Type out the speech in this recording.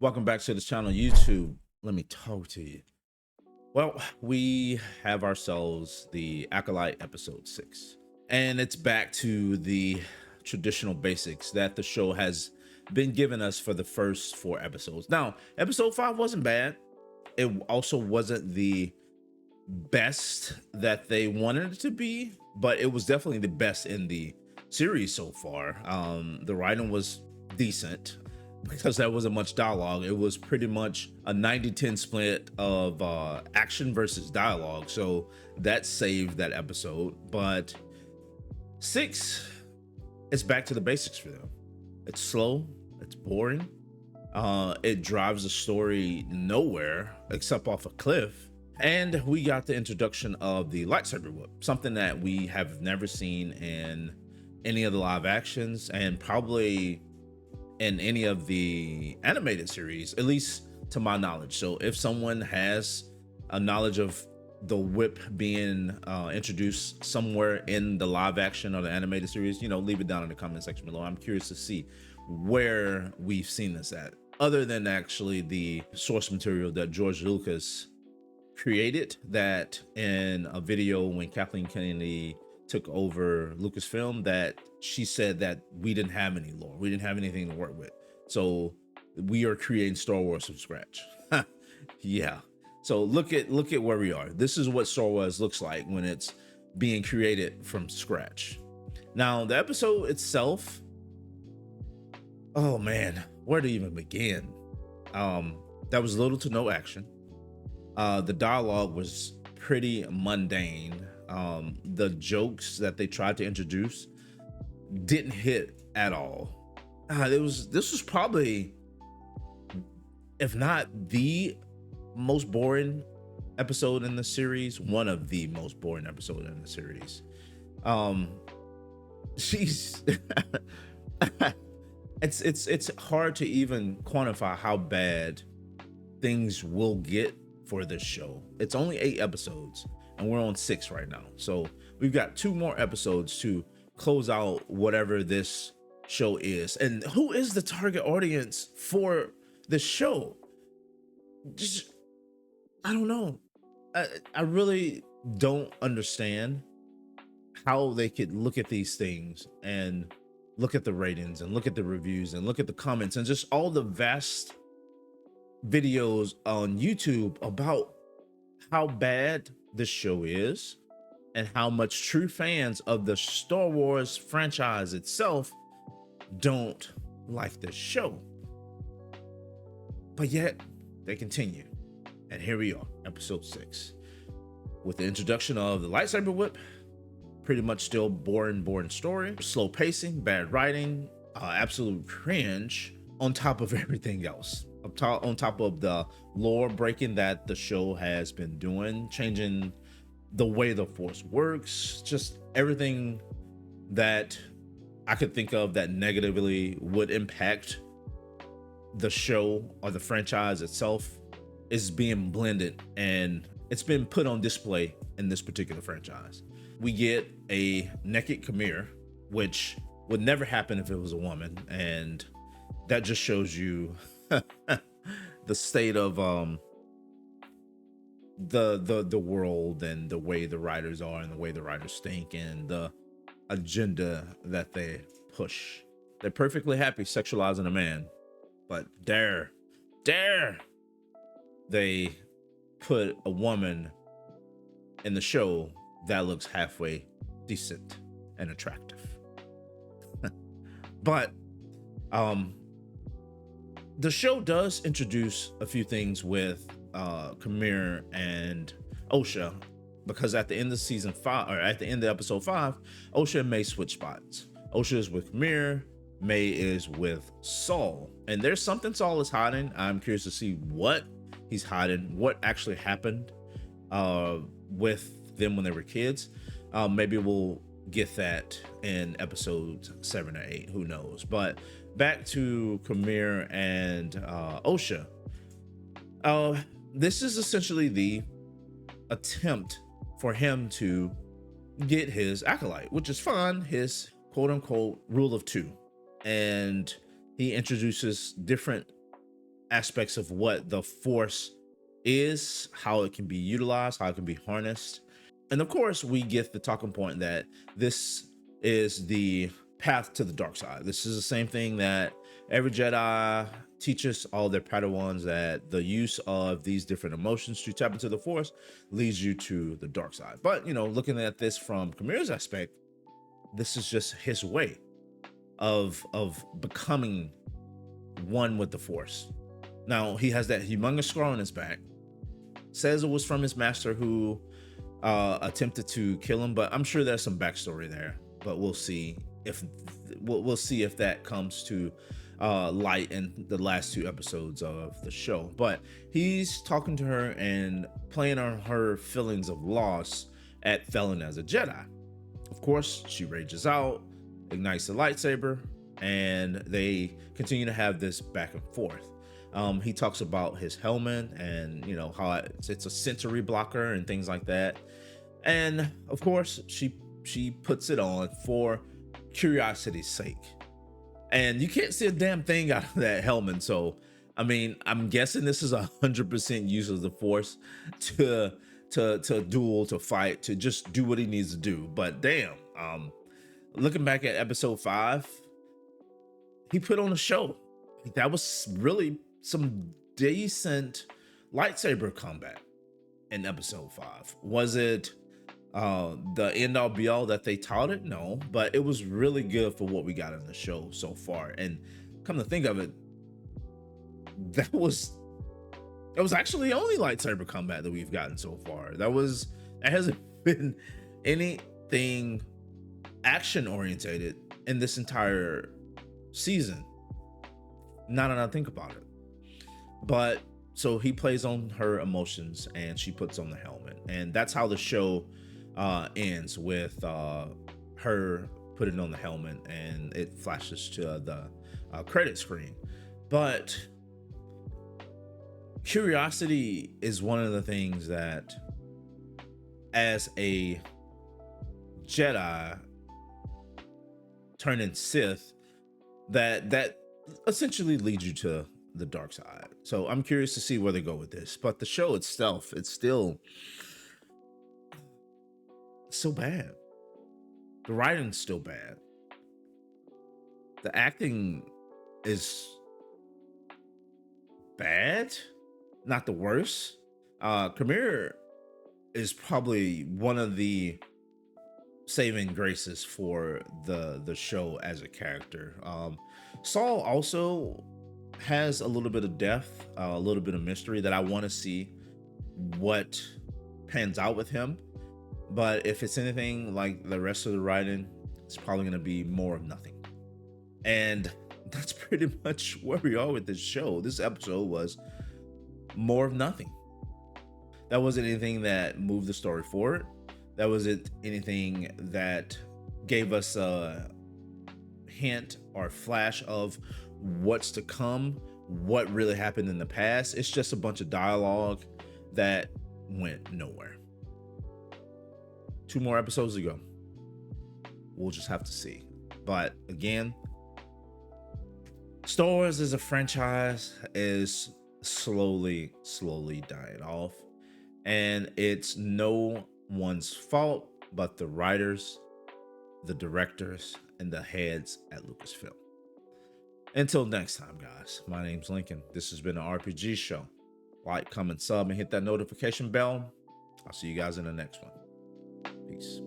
Welcome back to the channel, YouTube. Let me talk to you. Well, we have ourselves the Acolyte episode 6, and it's back to the traditional basics that the show has been giving us for the first 4 episodes. Now, episode 5 wasn't bad. It also wasn't the best that they wanted it to be, but it was definitely the best in the series so far. The writing was decent because there wasn't much dialogue. It was pretty much a 90-10 split of action versus dialogue, so that saved that episode. But 6, it's back to the basics for them. It's slow, it's boring, it drives the story nowhere except off a cliff. And we got the introduction of the lightsaber whip, something that we have never seen in any of the live actions and probably in any of the animated series, at least to my knowledge. So if someone has a knowledge of the whip being introduced somewhere in the live action or the animated series, leave it down in the comment section below. I'm curious to see where we've seen this at, other than actually the source material that George Lucas created, that in a video when Kathleen Kennedy took over Lucasfilm, that she said that we didn't have any lore, we didn't have anything to work with, so we are creating Star Wars from scratch. Yeah, so look at where we are. This is what Star Wars looks like when it's being created from scratch. Now the episode itself, oh man, where to even begin? There was little to no action. The dialogue was pretty mundane. The jokes that they tried to introduce didn't hit at all. This was probably, if not the most boring episode in the series, one of the most boring episodes in the series. She's it's hard to even quantify how bad things will get for this show. It's only 8 episodes and we're on 6 right now, so we've got 2 more episodes to close out whatever this show is. And who is the target audience for this show? Just, I don't know. I really don't understand how they could look at these things and look at the ratings and look at the reviews and look at the comments and just all the vast videos on YouTube about how bad this show is and how much true fans of the Star Wars franchise itself don't like this show. But yet they continue, and here we are, episode 6, with the introduction of the lightsaber whip. Pretty much still boring story, slow pacing, bad writing, absolute cringe on top of everything else. On top of the lore breaking that the show has been doing, changing the way the Force works, just everything that I could think of that negatively would impact the show or the franchise itself is being blended, and it's been put on display in this particular franchise. We get a naked Khmer, which would never happen if it was a woman, and that just shows you the state of the world and the way the writers are and the way the writers think and the agenda that they push. They're perfectly happy sexualizing a man, but dare they put a woman in the show that looks halfway decent and attractive. But the show does introduce a few things with Khmer and Osha, because at the end of season 5, or at the end of episode 5, Osha and May switch spots. Osha is with Khmer, May is with Saul, and there's something Saul is hiding. I'm curious to see what he's hiding, what actually happened with them when they were kids. Maybe we'll get that in episodes 7 or 8, who knows. But back to Khmer and Osha. This is essentially the attempt for him to get his acolyte, which is fun, his quote-unquote rule of 2. And he introduces different aspects of what the Force is, how it can be utilized, how it can be harnessed. And of course, we get the talking point that this is the path to the dark side. This is the same thing that every Jedi teaches all their Padawans, that the use of these different emotions to tap into the Force leads you to the dark side. But, looking at this from Kamir's aspect, this is just his way of becoming one with the Force. Now, he has that humongous scar on his back. Says it was from his master who attempted to kill him, but I'm sure there's some backstory there. But we'll see if that comes to light in the last 2 episodes of the show. But he's talking to her and playing on her feelings of loss at failing as a Jedi. Of course, she rages out, ignites the lightsaber, and they continue to have this back and forth. He talks about his helmet and how it's a sensory blocker and things like that. And of course, she puts it on for curiosity's sake. And you can't see a damn thing out of that helmet. So, I'm guessing this is 100% use of the Force to duel, to fight, to just do what he needs to do. But damn, looking back at episode 5, he put on a show. That was really some decent lightsaber combat in episode 5. Was it the end all be all that they taught it? No, but it was really good for what we got in the show so far. And come to think of it, that was actually the only lightsaber combat that we've gotten so far. There hasn't been anything action orientated in this entire season. Now that I think about it. But so he plays on her emotions and she puts on the helmet, and that's how the show ends, with her putting on the helmet and it flashes to the credit screen. But curiosity is one of the things that, as a Jedi turning Sith, that essentially leads you to the dark side. So I'm curious to see where they go with this. But the show itself, it's still so bad. The writing's still bad. The acting is bad, not the worst. Kamir is probably one of the saving graces for the show as a character. Saul also has a little bit of depth, a little bit of mystery that I want to see what pans out with him. But if it's anything like the rest of the writing, it's probably going to be more of nothing. And that's pretty much where we are with this show. This episode was more of nothing. That wasn't anything that moved the story forward. That wasn't anything that gave us a hint or flash of what's to come, what really happened in the past. It's just a bunch of dialogue that went nowhere. 2 more episodes to go. We'll just have to see. But again, Star Wars as a franchise is slowly dying off. And it's no one's fault but the writers, the directors, and the heads at Lucasfilm. Until next time, guys, my name's Lincoln. This has been an RPG show. Like, comment, sub, and hit that notification bell. I'll see you guys in the next one. Peace.